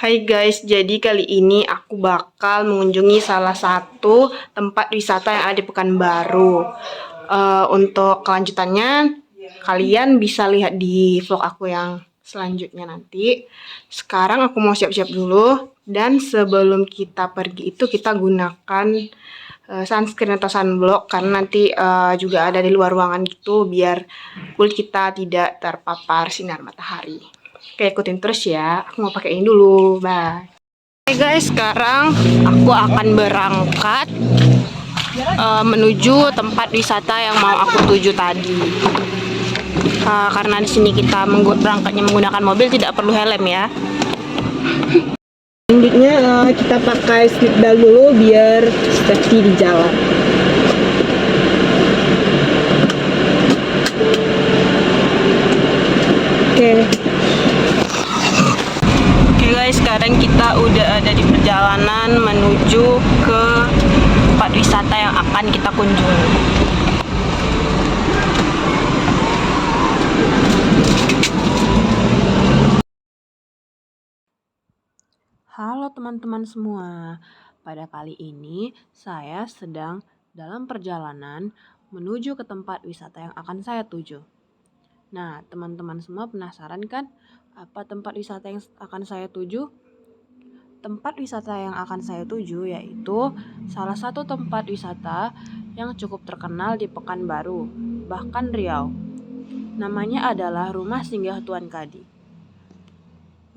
Hai guys, jadi kali ini aku bakal mengunjungi salah satu tempat wisata yang ada di Pekanbaru. Untuk kelanjutannya, kalian bisa lihat di vlog aku yang selanjutnya nanti. Sekarang aku mau siap-siap dulu, dan sebelum kita pergi itu kita gunakan sunscreen atau sunblock, karena nanti juga ada di luar ruangan gitu, biar kulit kita tidak terpapar sinar matahari. Oke, ikutin terus ya. Aku mau pakai ini dulu. Bye. Oke guys, sekarang aku akan berangkat menuju tempat wisata yang mau aku tuju tadi. Karena di sini kita berangkatnya menggunakan mobil, tidak perlu helm ya. Selanjutnya kita pakai seatbelt dulu biar safety di jalan. Oke guys, sekarang kita udah ada di perjalanan menuju ke tempat wisata yang akan kita kunjungi. Halo teman-teman semua, pada kali ini saya sedang dalam perjalanan menuju ke tempat wisata yang akan saya tuju. Nah, teman-teman semua penasaran kan apa tempat wisata yang akan saya tuju? Tempat wisata yang akan saya tuju yaitu salah satu tempat wisata yang cukup terkenal di Pekanbaru, bahkan Riau. Namanya adalah Rumah Singgah Tuan Kadi.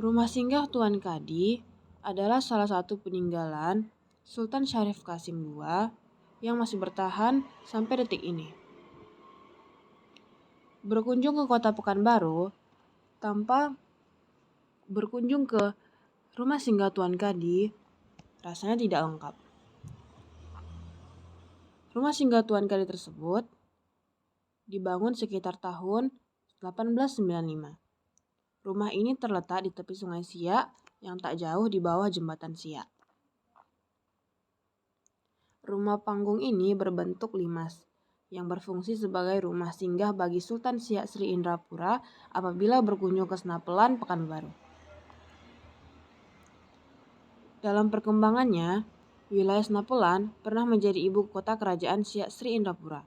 Rumah Singgah Tuan Kadi adalah salah satu peninggalan Sultan Syarif Qasim II yang masih bertahan sampai detik ini. Berkunjung ke kota Pekanbaru tanpa berkunjung ke Rumah Singgah Tuan Kadi rasanya tidak lengkap. Rumah Singgah Tuan Kadi tersebut dibangun sekitar tahun 1895. Rumah ini terletak di tepi Sungai Siak yang tak jauh di bawah jembatan Siak. Rumah panggung ini berbentuk limas yang berfungsi sebagai rumah singgah bagi Sultan Siak Sri Indrapura apabila berkunjung ke Senapelan, Pekanbaru. Dalam perkembangannya, wilayah Senapelan pernah menjadi ibu kota kerajaan Siak Sri Indrapura.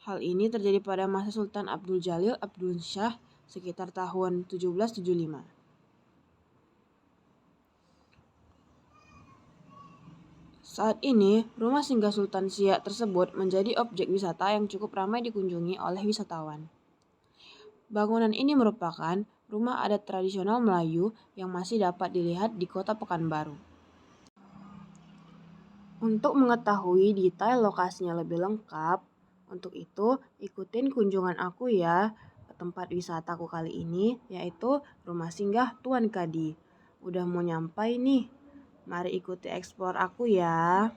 Hal ini terjadi pada masa Sultan Abdul Jalil Abdul Shah sekitar tahun 1775. Saat ini, rumah singgah Sultan Siak tersebut menjadi objek wisata yang cukup ramai dikunjungi oleh wisatawan. Bangunan ini merupakan rumah adat tradisional Melayu yang masih dapat dilihat di kota Pekanbaru. Untuk mengetahui detail lokasinya lebih lengkap, untuk itu ikutin kunjungan aku ya ke tempat wisataku kali ini, yaitu Rumah Singgah Tuan Kadi. Udah mau nyampai nih. Mari ikuti explore aku ya.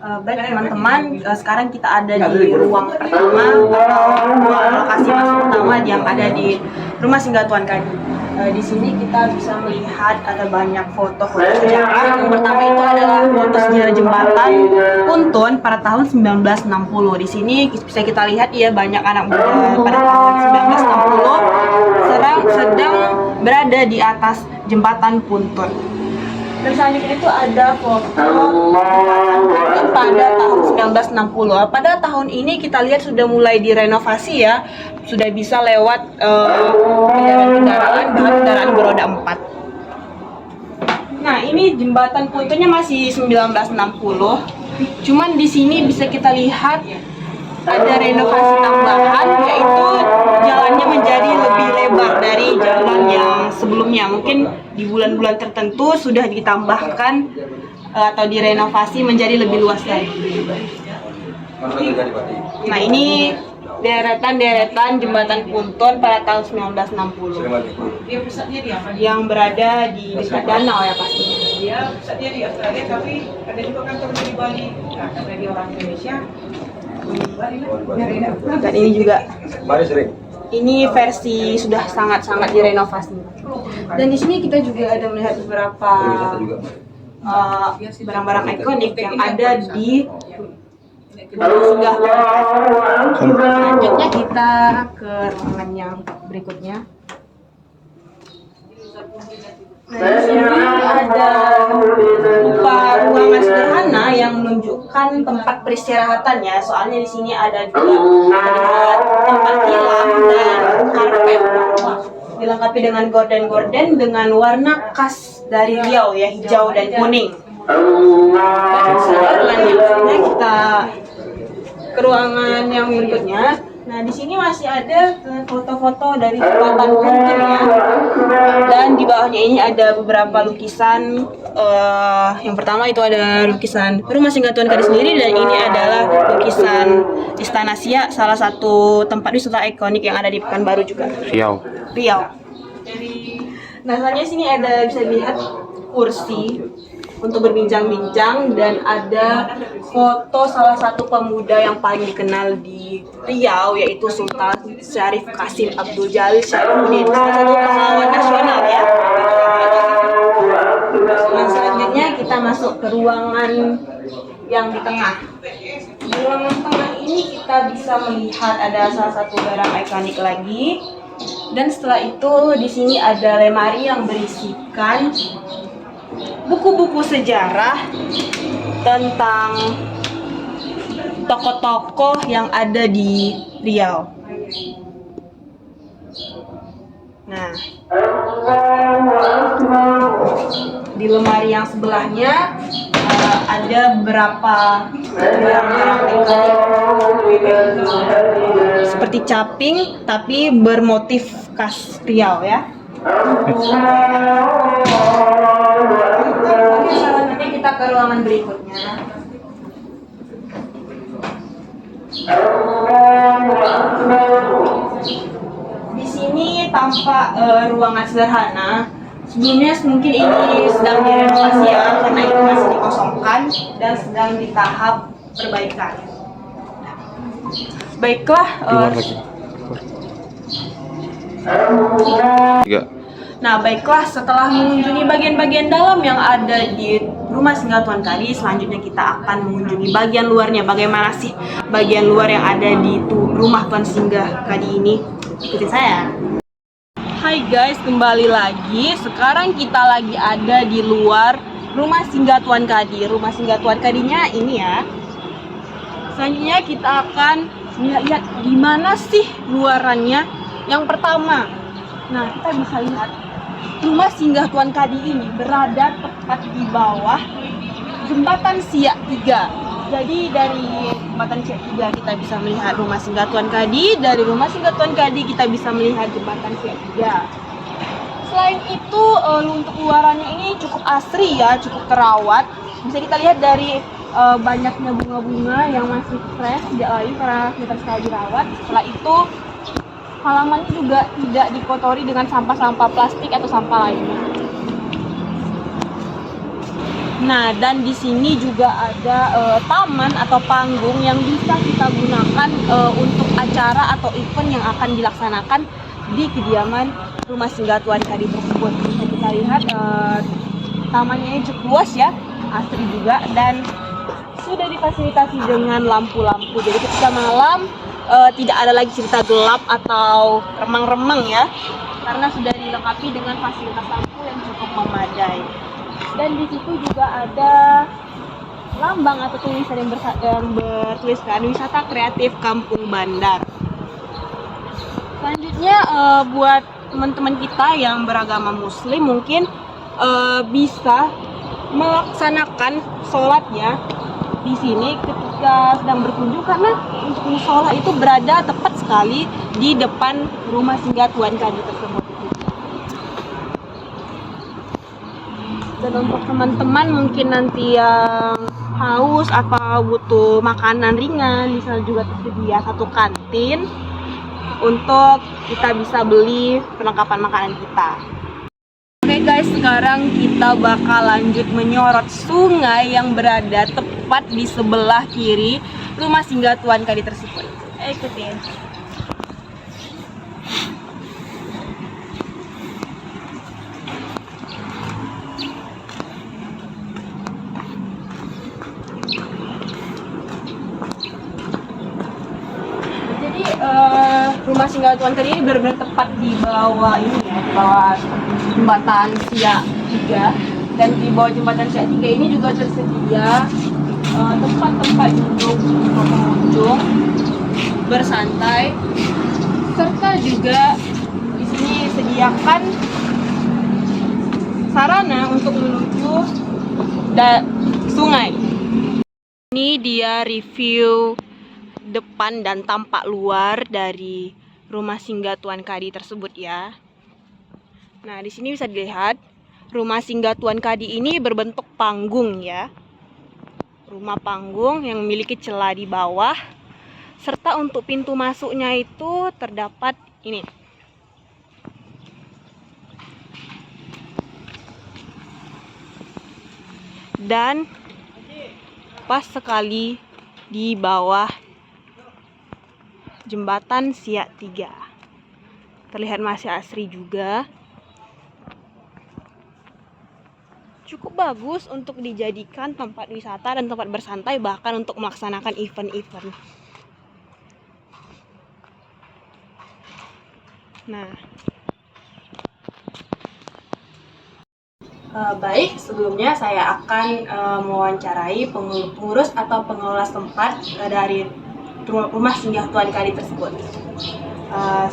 Baik teman-teman, sekarang kita ada di ruang pertama atau lokasi masuk utama yang ada di Rumah Singgah Tuan Kadi. Di sini kita bisa melihat ada banyak foto-foto sejarah. Yang pertama itu adalah foto sejarah jembatan Puntun pada tahun 1960. Di sini bisa kita lihat ya banyak anak muda pada tahun 1960 sedang berada di atas jembatan Puntun. Dan selanjutnya itu ada foto jembatan pada tahun 1960. Pada tahun ini kita lihat sudah mulai direnovasi ya, sudah bisa lewat kendaraan beroda 4. Nah, ini jembatan Puntunnya masih 1960. Cuman di sini bisa kita lihat ada renovasi tambahan, yaitu jalannya menjadi lebih lebar dari jalan yang sebelumnya. Mungkin di bulan-bulan tertentu sudah ditambahkan atau direnovasi menjadi lebih luas lagi. Nah, ini deretan jembatan Puntun pada tahun 1960 yang berada di dekat danau ya pastinya. Dia pusatnya di Australia, tapi ada juga kantor di Bali. Nah, karena dia orang Indonesia. Dan ini juga, ini versi sudah sangat-sangat direnovasi. Dan di sini kita juga ada melihat beberapa barang-barang ikonik yang ada di Singgah. Selanjutnya kita ke ruangan yang berikutnya. Nah, di sini ada berupa ruangan sederhana yang menunjukkan tempat peristirahatan ya. Soalnya di sini ada juga terlihat tempat tilam dan karpet. Dilengkapi dengan gorden-gorden dengan warna khas dari Riau ya, hijau dan kuning. Dan selanjutnya kita ke ruangan yang berikutnya. Nah, di sini masih ada foto-foto dari tempatan penting ya. Dan di bawahnya ini ada beberapa lukisan. Yang pertama itu ada lukisan Rumah Singgah Tuan Kadi sendiri, dan ini adalah lukisan Istana Siak, salah satu tempat wisata ikonik yang ada di Pekanbaru juga. Riau. Nah, selanjutnya sini ada, bisa dilihat kursi untuk berbincang-bincang, dan ada foto salah satu pemuda yang paling dikenal di Riau, yaitu Sultan Syarif Qasim Abdul Jalil Syarifuddin, salah satu pahlawan nasional ya. Nah, selanjutnya kita masuk ke ruangan yang di tengah. Di ruangan tengah ini kita bisa melihat ada salah satu barang ikonik lagi. Dan setelah itu di sini ada lemari yang berisikan buku-buku sejarah tentang tokoh-tokoh yang ada di Riau. Nah, di lemari yang sebelahnya ada beberapa barang-barang ikonik seperti caping tapi bermotif khas Riau ya. Selanjutnya kita ke ruangan berikutnya. Di sini tampak ruangan sederhana. Sebelumnya mungkin ini sedang direnovasi ya, karena itu masih dikosongkan dan sedang di tahap perbaikan. Baiklah. Nah, baiklah, setelah mengunjungi bagian-bagian dalam yang ada di Rumah Singgah Tuan Kadi, selanjutnya kita akan mengunjungi bagian luarnya. Bagaimana sih bagian luar yang ada di Rumah Tuan Singgah Kadi ini? Ikutin saya. Hai guys, kembali lagi. Sekarang kita lagi ada di luar Rumah Singgah Tuan Kadi. Rumah Singgah Tuan Kadinya ini ya. Selanjutnya kita akan lihat gimana sih luarannya. Yang pertama, nah kita bisa lihat Rumah Singgah Tuan Kadi ini berada tepat di bawah Jembatan Siak 3. Jadi dari Jembatan Siak 3 kita bisa melihat Rumah Singgah Tuan Kadi. Dari Rumah Singgah Tuan Kadi kita bisa melihat Jembatan Siak 3. Selain itu untuk luarannya ini cukup asri ya, cukup terawat. Bisa kita lihat dari banyaknya bunga-bunga yang masih fresh, tidak lagi karena kita sekali dirawat. Setelah itu halamannya juga tidak dikotori dengan sampah-sampah plastik atau sampah lainnya. Nah, dan di sini juga ada taman atau panggung yang bisa kita gunakan untuk acara atau event yang akan dilaksanakan di kediaman Rumah Singgah Tuan Kadi tersebut. Bisa kita lihat tamannya cukup luas ya, asri juga, dan sudah difasilitasi dengan lampu-lampu. Jadi ketika malam tidak ada lagi cerita gelap atau remang-remang ya, karena sudah dilengkapi dengan fasilitas lampu yang cukup memadai. Dan di situ juga ada lambang atau tulisan yang bertuliskan Wisata Kreatif Kampung Bandar. Selanjutnya buat teman-teman kita yang beragama Muslim mungkin bisa melaksanakan sholatnya di sini ketika sedang berkunjung, karena untuk musola itu berada tepat sekali di depan Rumah Singgah Tuan Kadi tersebut. Dan untuk teman-teman mungkin nanti yang haus atau butuh makanan ringan, bisa juga tersedia satu kantin untuk kita bisa beli perlengkapan makanan kita. Oke guys, sekarang kita bakal lanjut menyorot sungai yang berada tepat di sebelah kiri Rumah Singgah Tuan Kadi tersebut. Ikutin. Jadi Rumah Singgah Tuan Kadi ini benar-benar tepat di bawah ini ya, di bawah jembatan Siak 3, dan di bawah jembatan Siak 3 ini juga tersedia tempat-tempat duduk untuk pengunjung bersantai, serta juga di sini sediakan sarana untuk menuju sungai. Ini dia review depan dan tampak luar dari rumah singgah Tuan Kadi tersebut ya. Nah, di sini bisa dilihat rumah singgah Tuan Kadi ini berbentuk panggung ya. Rumah panggung yang memiliki celah di bawah, serta untuk pintu masuknya itu terdapat ini. Dan pas sekali di bawah jembatan Siak 3. Terlihat masih asri juga. Cukup bagus untuk dijadikan tempat wisata dan tempat bersantai, bahkan untuk melaksanakan event-event. Nah, baik, sebelumnya saya akan mewawancarai pengurus atau pengelola tempat dari rumah singgah Tuan Kadi tersebut.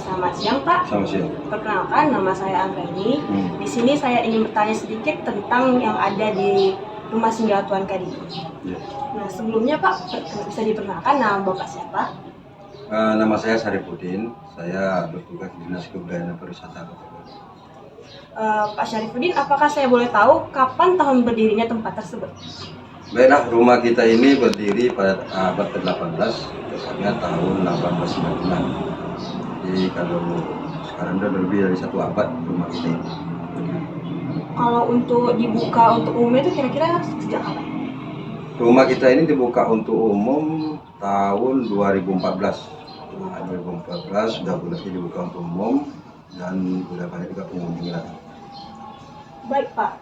Selamat siang Pak. Selamat siang. Perkenalkan, nama saya Anggreni. Di sini saya ingin bertanya sedikit tentang yang ada di rumah singgah Tuan Kadi. Ya. Nah, sebelumnya Pak, bisa diperkenalkan nama Bapak siapa? Nama saya Syarifuddin. Saya bertugas di Dinas Kebudayaan dan Pariwisata Kota Bogor. Pak Syarifuddin, apakah saya boleh tahu kapan tahun berdirinya tempat tersebut? Baiklah, rumah kita ini berdiri pada abad ke-18, tepatnya tahun 1896. Jadi kalau sekarang sudah lebih dari 1 abad rumah kita ini. Kalau untuk dibuka untuk umum itu kira-kira sejak kapan? Rumah kita ini dibuka untuk umum tahun 2014. Nah, 2014 sudah boleh dibuka untuk umum dan sudah banyak juga pengunjung yang datang. Baik Pak,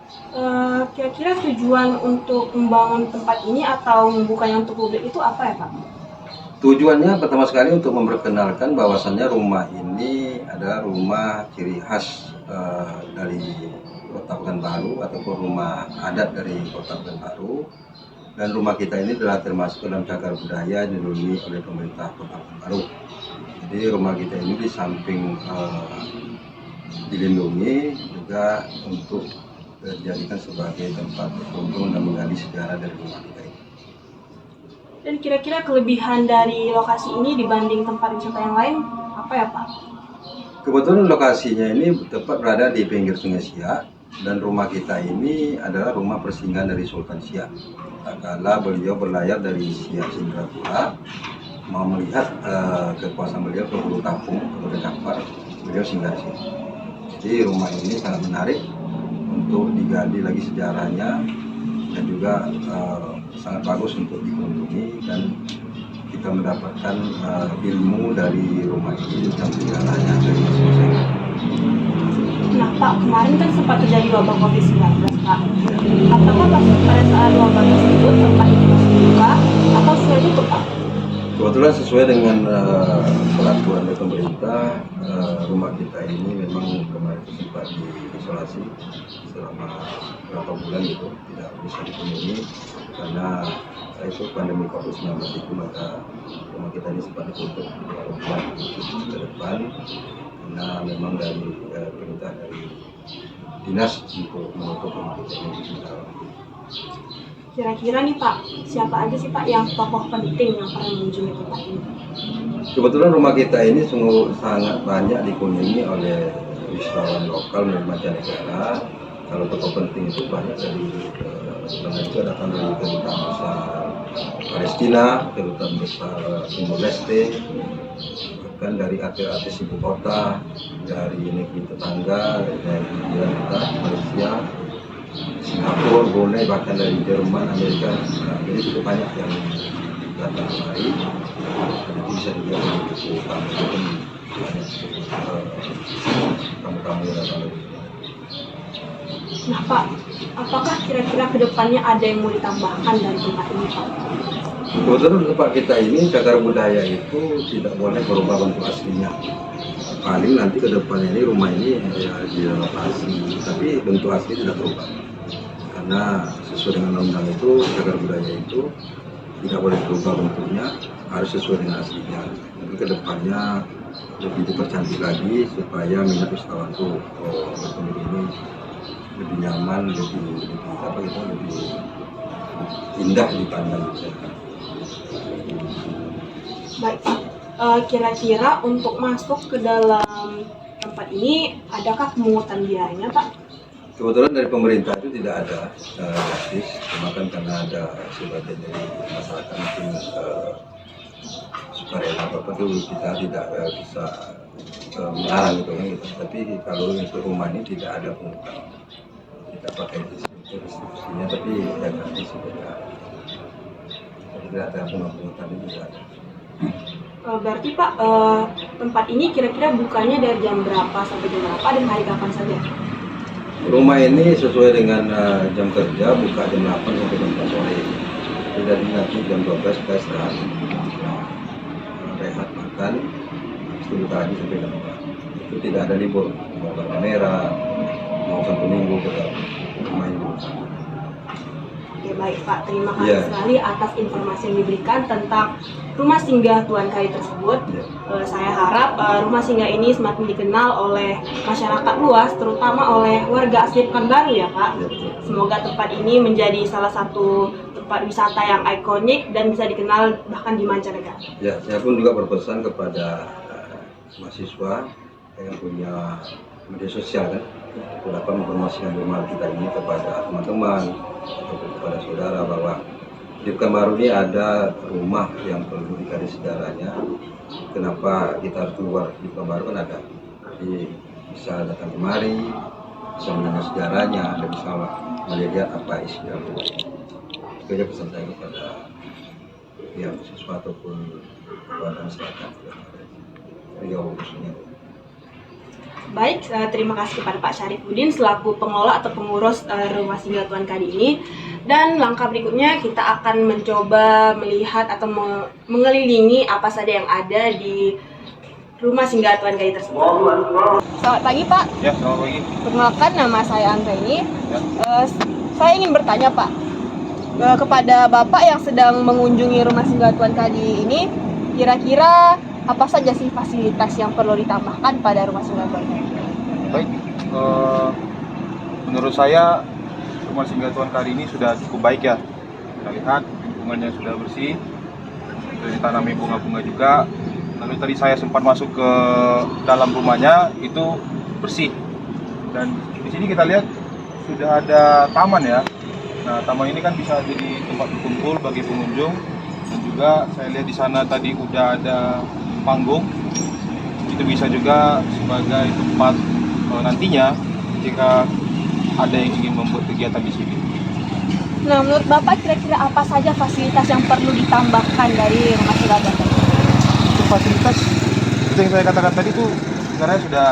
kira-kira tujuan untuk membangun tempat ini atau membukanya untuk publik itu apa ya Pak? Tujuannya pertama sekali untuk memperkenalkan bahwasannya rumah ini adalah rumah ciri khas dari Kota Pekanbaru ataupun rumah adat dari Kota Pekanbaru, dan rumah kita ini telah termasuk dalam cagar budaya yang dilindungi oleh pemerintah Kota Pekanbaru. Jadi rumah kita ini di samping dilindungi juga untuk dijadikan sebagai tempat berkunjung dan menggali sejarah dari rumah kita ini. Dan kira-kira kelebihan dari lokasi ini dibanding tempat wisata yang lain apa ya Pak? Kebetulan lokasinya ini tepat berada di pinggir Sungai Siak, dan rumah kita ini adalah rumah persinggahan dari Sultan Siak. Kala beliau berlayar dari Siak Singapura mau melihat kekuasaan beliau ke Hulu Kampung, ke Kampar, beliau singgah di sini. Jadi rumah ini sangat menarik untuk digali lagi sejarahnya, dan juga sangat bagus untuk dikunjungi, dan kita mendapatkan ilmu dari rumah ini tentang sejarahnya dari masing-masing. Nah Pak, kemarin kan sempat terjadi wabah COVID-19 Pak. Apakah pada saat wabah tersebut tempat ini masih dibuka atau sudah tutup Pak? Kebetulan sesuai dengan peraturan dari pemerintah, rumah kita ini memang kemarin itu sempat diisolasi selama beberapa bulan gitu, tidak bisa dikunjungi karena itu pandemi COVID-19 itu, maka rumah kita ini sempat ditutup beberapa bulan ke depan karena memang dari perintah dari dinas untuk menutup rumah kita ini sementara. Kira-kira nih Pak, siapa aja sih Pak yang tokoh penting yang pernah mengunjungi tempat ini? Kebetulan rumah kita ini sungguh sangat banyak dikunjungi oleh wisatawan lokal dan mancanegara. Kalau tokoh penting itu banyak dari juga datang dari kedutaan besar Palestina, kedutaan besar Timur Leste, bahkan dari artis-artis ibu kota, dari negeri tetangga, dari kita, Malaysia, Singapura, Brunei, bahkan dari Jerman, Amerika. Jadi cukup banyak yang datang kemari. Jadi bisa dilihat di buku kami pun banyak tamu-tamu yang datang dari sini. Nah Pak, apakah kira-kira kedepannya ada yang mau ditambahkan dari tempat ini Pak? Kebetulan tempat kita ini cagar budaya itu tidak boleh berubah bentuk aslinya. paling nanti ke depannya ini rumah ini ya direnovasi, tapi bentuk asli tidak berubah. Karena sesuai dengan undang-undang itu, cagar budaya itu tidak boleh berubah bentuknya, harus sesuai dengan aslinya. Jadi ke depannya lebih dipercantik lagi supaya minat wisatawan tuh berkunjung ini lebih nyaman, lebih indah dipandang. Baik Pak, kira-kira untuk masuk ke dalam tempat ini adakah pemungutan biayanya Pak? Kebetulan dari pemerintah itu tidak ada gratis, cuma kan karena ada sebagian dari masyarakat mungkin sukarela apa itu kita tidak bisa melarang gitu kan gitu. Tapi kalau untuk rumah ini tidak ada pungutan, tidak pakai distribusinya, tapi ya gratis saja. Tidak ada pungutan itu tidak ada. Berarti Pak, tempat ini kira-kira bukanya dari jam berapa sampai jam berapa dan hari kapan saja? Rumah ini sesuai dengan jam kerja buka jam 8 sampai jam 4 sore. Dari nanti jam 12 kita istirahat, rehat makan, itu buka lagi sampai jam 4. Itu tidak ada libur, mau tanggal merah, mau Sabtu Minggu kita main dulu. Oke baik Pak, terima kasih sekali atas informasi yang diberikan tentang rumah singgah Tuan Kadi tersebut. Saya harap rumah singgah ini semakin dikenal oleh masyarakat luas, terutama oleh warga asli Pekanbaru ya Pak. Semoga tempat ini menjadi salah satu tempat wisata yang ikonik dan bisa dikenal bahkan di mancanegara. Ya, saya pun juga berpesan kepada mahasiswa yang punya media sosial kan, untuk dapat menginformasikan rumah kita ini kepada teman-teman atau kepada saudara bahwa di Pekanbaru ini ada rumah yang perlu dikaji sejarahnya. Kenapa kita harus keluar di Pekanbaru kan ada, jadi bisa datang kemari, bisa mendengar sejarahnya, dan bisa melihat apa isi dalam rumah ini. Itu aja pesan saya kepada yang mahasiswa ataupun kepada masyarakat Riau khususnya. Baik, terima kasih kepada Pak Syarifuddin selaku pengelola atau pengurus rumah singgah Tuan Kadi ini. Dan langkah berikutnya kita akan mencoba melihat atau mengelilingi apa saja yang ada di rumah singgah Tuan Kadi tersebut. Selamat pagi Pak. Ya, selamat pagi. Perkenalkan, nama saya Anteni. Ya. Saya ingin bertanya Pak, kepada Bapak yang sedang mengunjungi rumah singgah Tuan Kadi ini, kira-kira apa saja sih fasilitas yang perlu ditambahkan pada rumah singgah Tuan Kadi? Baik, menurut saya rumah singgah Tuan Kadi ini sudah cukup baik ya. Kita lihat lingkungannya sudah bersih, sudah ditanami bunga-bunga juga. Lalu tadi saya sempat masuk ke dalam rumahnya, itu bersih. Dan di sini kita lihat sudah ada taman ya. Nah, taman ini kan bisa jadi tempat berkumpul bagi pengunjung. Dan juga saya lihat di sana tadi udah ada panggung. Itu bisa juga sebagai tempat nantinya jika ada yang ingin membuat kegiatan di sini. Nah, menurut Bapak kira-kira apa saja fasilitas yang perlu ditambahkan dari rumah singgah Tuan Kadi? Untuk fasilitas seperti yang saya katakan tadi itu sebenarnya sudah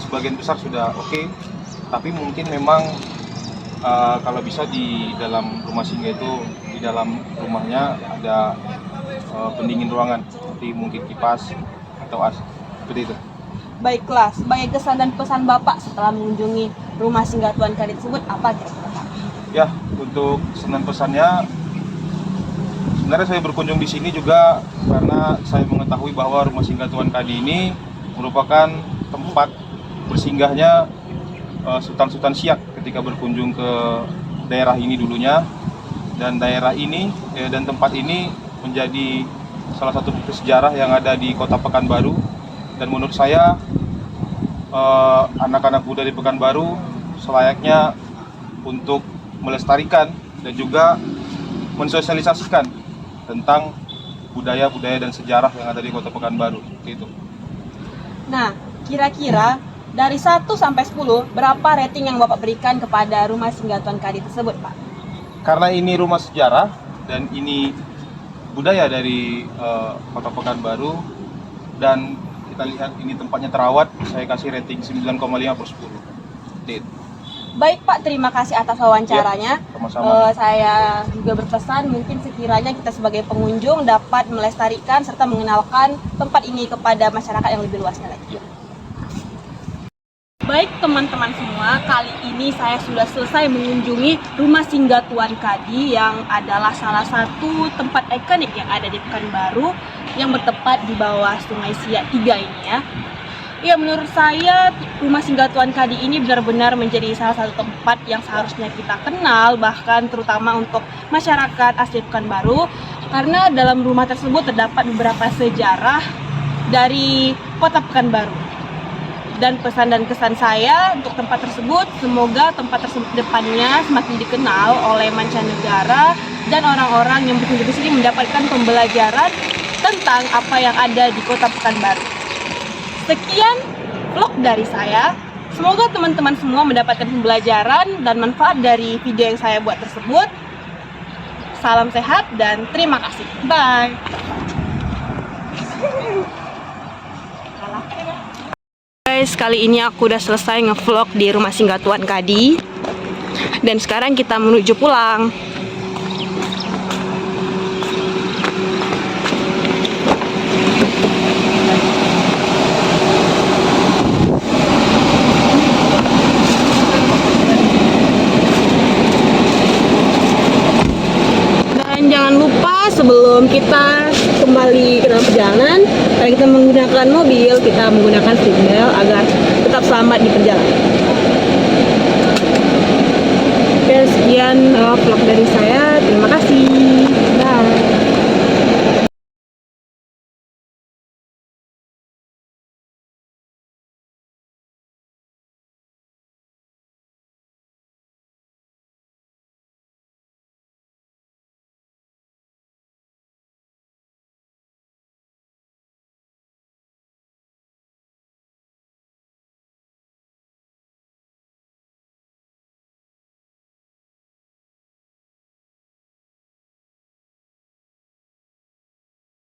sebagian besar sudah oke. Tapi mungkin memang kalau bisa di dalam rumah singgah itu, di dalam rumahnya ada pendingin ruangan, seperti mungkin kipas atau AC, seperti itu. Baiklah, sebagai kesan dan pesan Bapak setelah mengunjungi rumah singgah Tuan Kadi tersebut, apa kira-kira Pak? Ya, untuk kesan pesannya, sebenarnya saya berkunjung di sini juga karena saya mengetahui bahwa rumah singgah Tuan Kadi ini merupakan tempat bersinggahnya Sultan-Sultan Siak ketika berkunjung ke daerah ini dulunya. Dan daerah ini dan tempat ini menjadi salah satu bukti sejarah yang ada di Kota Pekanbaru. Dan menurut saya anak-anak muda di Pekanbaru selayaknya untuk melestarikan dan juga mensosialisasikan tentang budaya-budaya dan sejarah yang ada di Kota Pekanbaru. Itu. Nah, kira-kira dari 1 sampai 10, berapa rating yang Bapak berikan kepada rumah singgah Tuan Kadi tersebut, Pak? Karena ini rumah sejarah dan ini budaya dari Kota Pekanbaru, dan kita lihat ini tempatnya terawat, saya kasih rating 9,5/10. Baik Pak, terima kasih atas wawancaranya. Sama-sama. Saya juga berpesan mungkin sekiranya kita sebagai pengunjung dapat melestarikan serta mengenalkan tempat ini kepada masyarakat yang lebih luasnya lagi. Baik teman-teman semua, kali ini saya sudah selesai mengunjungi Rumah Singgah Tuan Kadi yang adalah salah satu tempat ikonik yang ada di Pekanbaru yang bertempat di bawah Sungai Siak 3 ini ya. Ya, menurut saya Rumah Singgah Tuan Kadi ini benar-benar menjadi salah satu tempat yang seharusnya kita kenal, bahkan terutama untuk masyarakat asli Pekanbaru, karena dalam rumah tersebut terdapat beberapa sejarah dari kota Pekanbaru. Dan pesan dan kesan saya untuk tempat tersebut, semoga tempat tersebut depannya semakin dikenal oleh mancanegara dan orang-orang yang berkunjung ke sini mendapatkan pembelajaran tentang apa yang ada di kota Pekanbaru. Sekian vlog dari saya. Semoga teman-teman semua mendapatkan pembelajaran dan manfaat dari video yang saya buat tersebut. Salam sehat dan terima kasih. Bye. Guys, kali ini aku udah selesai ngevlog di Rumah Singgah Tuan Kadi. Dan sekarang kita menuju pulang. Dan jangan lupa sebelum kita kembali ke dalam perjalanan, kalau kita menggunakan mobil, kita menggunakan seatbelt agar tetap selamat di perjalanan. Oke, sekian vlog dari saya.